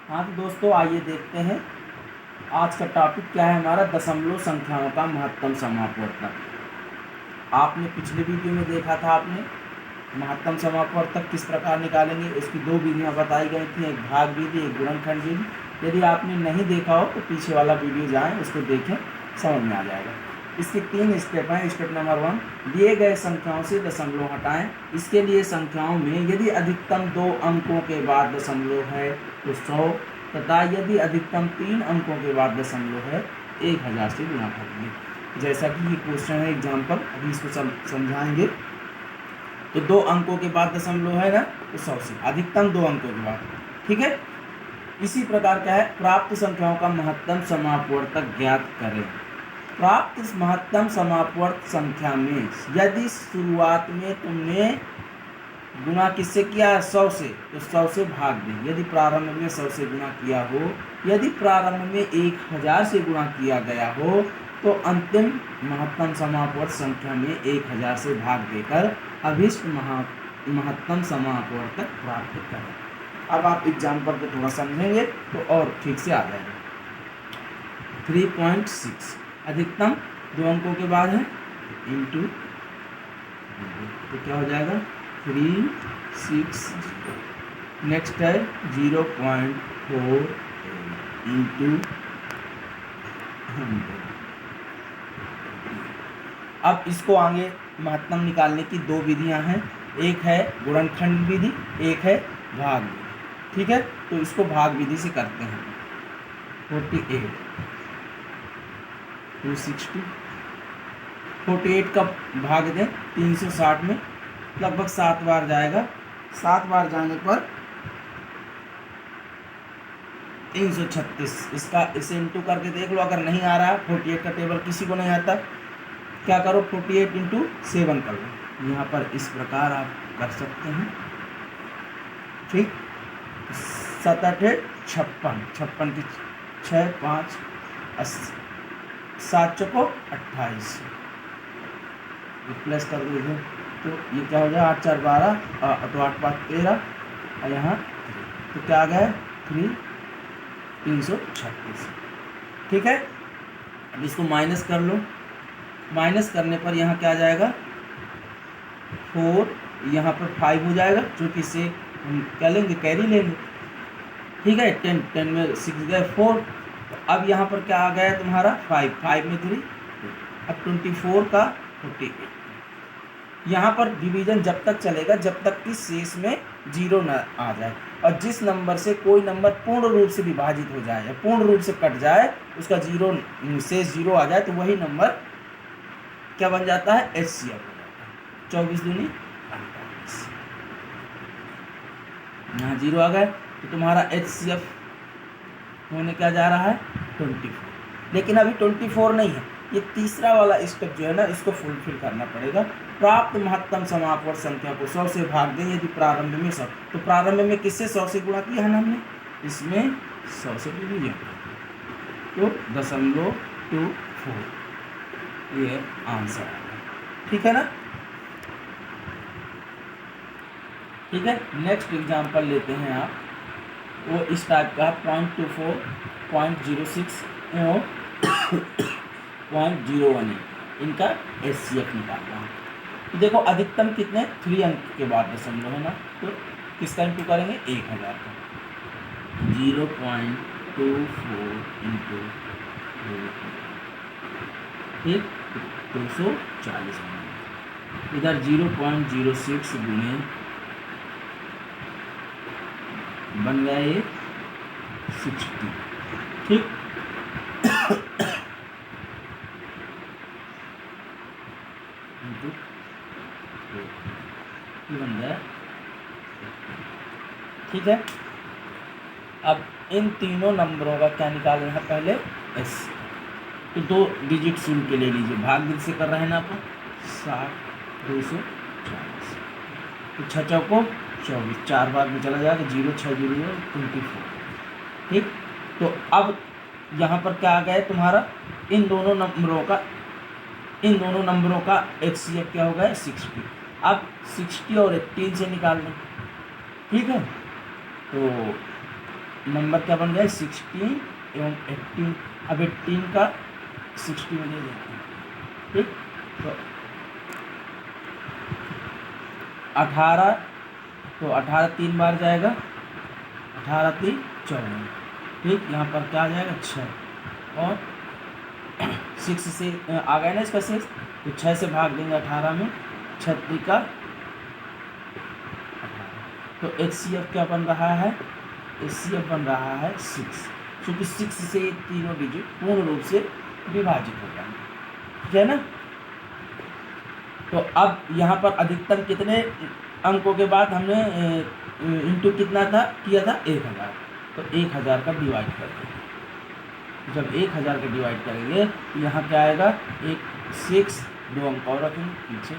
हाँ तो दोस्तों आइए देखते हैं आज का टॉपिक क्या है हमारा, दशमलव संख्याओं का महत्तम समापवर्तक। आपने पिछले वीडियो में देखा था, आपने महत्तम समापवर्तक किस प्रकार निकालेंगे उसकी दो विधियां बताई गई थी, एक भाग विधि, एक गुणनखंड विधि। यदि आपने नहीं देखा हो तो पीछे वाला वीडियो जाएं, उसको देखें, समझ में आ जाएगा। इसके 3 स्टेप हैं। स्टेप नंबर 1, दिए गए संख्याओं से दशमलव हटाएं। इसके लिए संख्याओं में यदि अधिकतम 2 अंकों के बाद दशमलव है तो 100, तथा यदि अधिकतम 3 अंकों के बाद दशमलव है 1000 से गुणा करेंगे। जैसा कि ये क्वेश्चन है एग्जाम्पल, अभी इसको समझाएंगे। तो 2 अंकों के बाद दशमलव है ना, तो 100 से अधिकतम 2 अंकों के बाद, ठीक है। इसी प्रकार क्या है, प्राप्त संख्याओं का महत्तम समापवर्तक ज्ञात करें। प्राप्त महत्तम समापवर्त संख्या में यदि शुरुआत में तुमने गुणा किससे किया, 100 से, तो 100 से भाग दें। यदि प्रारंभ में 100 से गुणा किया हो, यदि प्रारंभ में 1000 से गुणा किया गया हो, तो अंतिम महत्तम समापवर्त संख्या में 1000 से भाग देकर अभीष्ट महत्तम समापवर्तक प्राप्त करें। अब आप एग्जाम्पल को थोड़ा समझेंगे तो और ठीक से आ जाएगा। 3.6 अधिकतम 2 अंकों के बाद है इंटू, तो क्या हो जाएगा 3, 6, नेक्स्ट है 0.4 इंटू 100। अब इसको आगे महत्तम निकालने की 2 विधियां हैं, एक है गुणनखंड विधि, एक है भाग विधि, ठीक है। तो इसको भाग विधि से करते हैं। 48 260, 48 का भाग दें 360 में, लगभग 7 बार जाएगा। 7 बार जाने पर 336। इसे इंटू करके देख लो, अगर नहीं आ रहा 48 का टेबल किसी को नहीं आता, क्या करो 48 इंटू 7 कर लो। यहाँ पर इस प्रकार आप कर सकते हैं, ठीक। 7 8 56, 56 की 6 5 80, 7 चौको 28, प्लस कर दो इधर, तो ये क्या हो जाए 8 4 12, तो 8 5 13, और यहाँ तो क्या आ गया 336, ठीक है। अब इसको माइनस कर लो, माइनस करने पर यहाँ क्या आ जाएगा 4, यहाँ पर 5 हो जाएगा, क्योंकि इससे क्या लेंगे, कैरी लेंगे, ठीक है। 10 में 6 गए 4, तो अब यहाँ पर क्या आ गया तुम्हारा 5 में 3, अब 24 का 48। यहाँ पर डिवीजन जब तक चलेगा जब तक कि शेष में 0 न आ जाए, और जिस नंबर से कोई नंबर पूर्ण रूप से विभाजित हो जाए या पूर्ण रूप से कट जाए, उसका 0 शेष 0 आ जाए, तो वही नंबर क्या बन जाता है, HCF हो जाता है। 24 दूनी 48, यहाँ 0 आ गए, तो तुम्हारा HCF होने क्या जा रहा है 24। लेकिन अभी 24 नहीं है, ये तीसरा वाला स्टेप जो है ना, इसको फुलफिल करना पड़ेगा। प्राप्त महत्तम समापवर्त संख्या को 100 से भाग दें यदि प्रारंभ में 100, तो प्रारंभ में किससे 100 से गुणा किया है ना हमने, इसमें 100 से डिवीजन, तो 0.24, ये आंसर आ गया, ठीक है ना। ठीक है, नेक्स्ट एग्जांपल लेते हैं आप, वो इस टाइप का 0.24, 0.06 और 0.018, इनका HCF निकालना है। तो देखो अधिकतम कितने 3 अंक के बाद दशमलव है ना, तो किसका इंटू करेंगे 1000 का, 0.24 इंटू 240, इधर 0.06 गुणे बन गया ये 60, ठीक। बन गया, ठीक है। अब इन तीनों नंबरों का क्या निकालना है, पहले S, तो 2 डिजिट शुल्क के ले लीजिए, भाग विधि से कर रहे हैं ना अपन, 60 240, तो 6 चौको 24, 4 बार में चला जाएगा, 0 6 0 24, ठीक। तो अब यहाँ पर क्या आ गया है तुम्हारा, इन दोनों नंबरों का HCF क्या होगा 60। अब 60 और 18 से निकालना, ठीक है। तो नंबर क्या बन गया 16 एवं 18। अब 18 का 60 में दे देते हैं, ठीक। तो 18, तो 18 3 बार जाएगा, 18 3 14, ठीक। यहाँ पर क्या आ जाएगा 6, और 6 से आ गया ना इसका 6, तो 6 से भाग देंगे 18 में, 36 का 18। तो HCF क्या बन रहा है, HCF बन रहा है 6, क्योंकि 6 से तीनों डिजिट पूर्ण रूप से विभाजित होता है, ठीक है ना। तो अब यहाँ पर अधिकतम कितने अंकों के बाद हमने इंटू कितना था किया था 1000, तो 1000 का डिवाइड करते हैं। जब 1000 का डिवाइड करेंगे तो यहाँ क्या आएगा, 6 2 अंक और रखेंगे पीछे,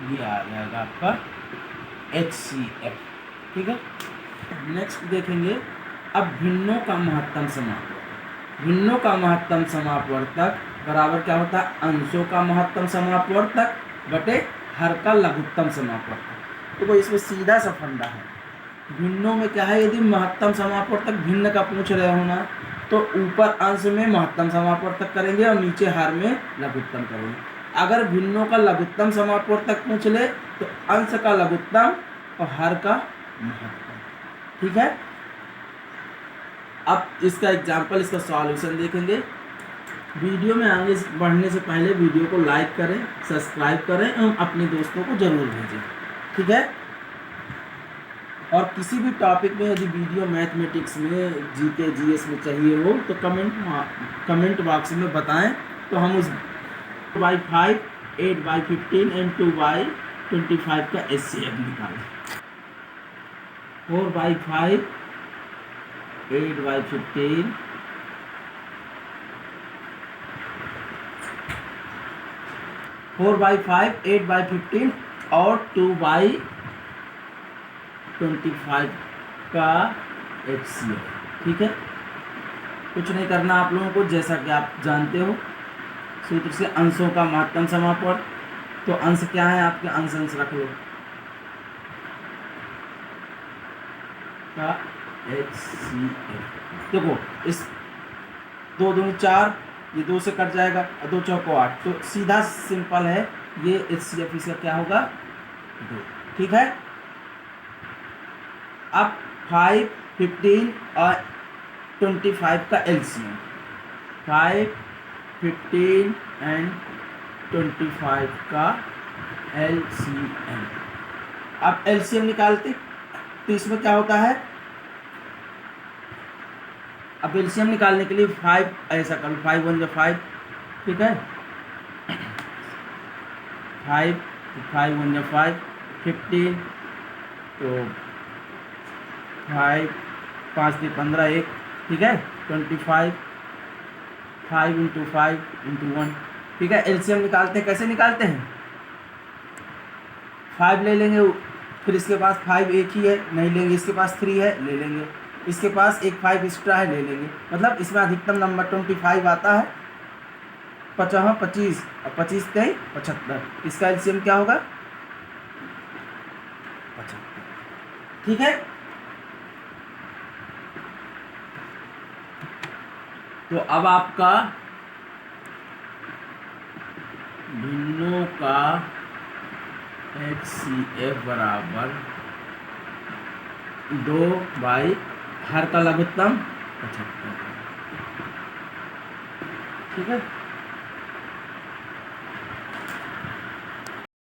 ये आ जाएगा आपका HCF, ठीक है। नेक्स्ट देखेंगे अब भिन्नों का महत्तम समापवर्तक। भिन्नों का महत्तम समापवर्तक बराबर क्या होता है, अंशों का महत्तम समापवर्तक बटे हर का लघुत्तम समापवर्तक। तो वो इसमें सीधा सा फंडा है। भिन्नों में क्या है, यदि महत्तम समापवर्तक भिन्न का पूछ रहे हो ना, तो ऊपर अंश में महत्तम समापवर्तक करेंगे और नीचे हर में लघुत्तम करेंगे। अगर भिन्नों का लघुत्तम समापवर्तक पूछ ले तो अंश का लघुत्तम और हर का महत्तम, ठीक है। अब इसका एग्जाम्पल, इसका सॉल्यूशन देखेंगे। वीडियो में आगे बढ़ने से पहले वीडियो को लाइक करें, सब्सक्राइब करें एवं अपने दोस्तों को ज़रूर भेजें, ठीक है। और किसी भी टॉपिक में यदि वीडियो मैथमेटिक्स में, जीके जीएस में चाहिए हो तो कमेंट बॉक्स में बताएं, तो हम उस 2/5, 8/15 एंड 2/25 का HCF निकालें। 4/5, 8/15, 4/5, 8/15 और 2/25 का HCF, ठीक है। कुछ नहीं करना आप लोगों को, जैसा कि आप जानते हो सूत्र से, अंशों का महत्तम समापवर्तक। तो अंश क्या है आपके, अंश रख लो का HCF। देखो इस 2 दूनी 4, ये 2 से कट जाएगा और 2 चौको 8, तो सीधा सिंपल है, ये HCF इसका क्या होगा 2, ठीक है। अब 5, 15 और 25 का LCM, 5, 15 एंड 25 का LCM। अब LCM निकालते तो इसमें क्या होता है, अब LCM निकालने के लिए 5 ऐसा कर, 5 1 जा 5, ठीक है। 5 1 जा 5, 15 तो 5 5 3 15 1, ठीक है। 25 5 × 5 × 1, ठीक है। LCM निकालते हैं, कैसे निकालते हैं, 5 ले लेंगे, फिर इसके पास 5 एक ही है नहीं लेंगे, इसके पास 3 है ले लेंगे, इसके पास एक 5 एक्स्ट्रा है ले लेंगे। मतलब इसमें अधिकतम नंबर 25 आता है, 50 25 और 25 3 75, इसका LCM क्या होगा 75, ठीक है। तो अब आपका भिन्नों का HCF बराबर 2 हर का लघुत्तम 75, ठीक है।